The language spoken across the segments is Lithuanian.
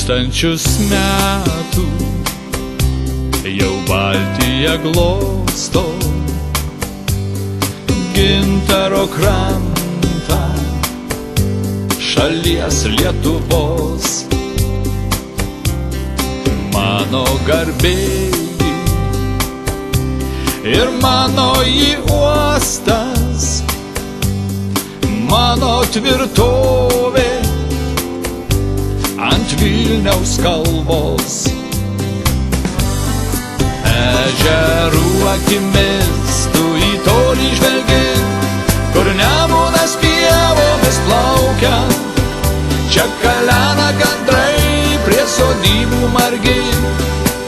Tūkstančius metų jau Baltija glosto gintaro krantą šalies Lietuvos. Mano garbėji ir mano į uostas, mano tvirtovė ant Vilniaus kalvos. Ežerų akimis tu į tolį žvelgi, kur Nemunas pievomis plaukia. Čia kalena gandrai prie sodybų margi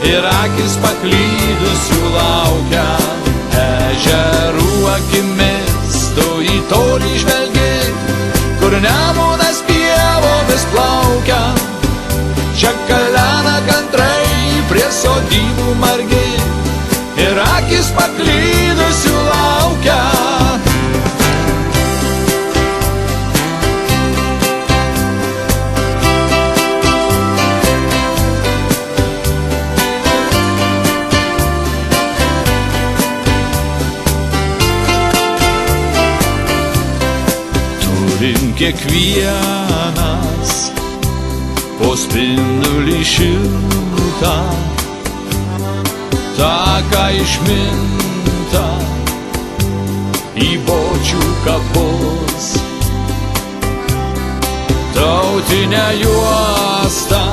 ir akis paklydusių laukia. Ežerų akimis tu į tolį žvelgi, kur Nemunas pievomis plaukia. Čia kalena gandrai prie sodybų margi ir akis paklydusių laukia. Turim kiekvienas po spindulį šiltą, taką išmintą į Bočių kapus. Tautinę juostą,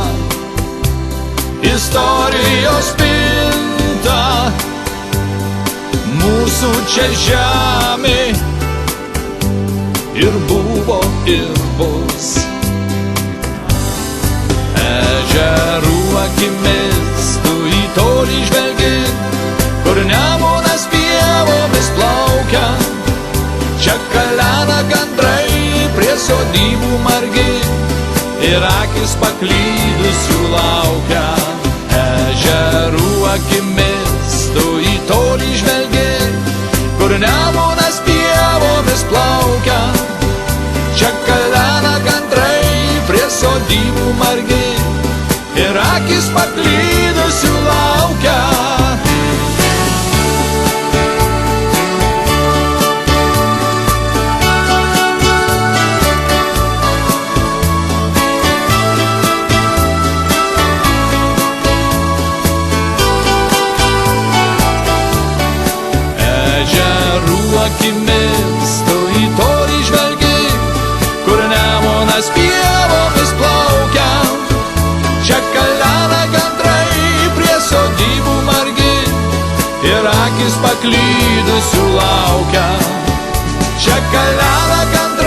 istorijos spintą, mūsų čia žemė ir buvo ir bus. Ežerų akimis tu į tolį žvelgi, kur Nemunas pievomis plaukia. Čia kalena gandrai prie sodybų margi ir akis paklydusių laukia. Ežerų akimis tu į tolį žvelgi, kur Nemunas pievomis plaukia. Čia kalena gandrai prie sodybų margi ir akis paklydusių laukia. Ežerų akimis tu į tolį žvelgi, kur Nemunas pievomis plaukia. Čia kalena gandrai prie sodybų margi ir akis paklydusių laukia. Čia kalena gandrai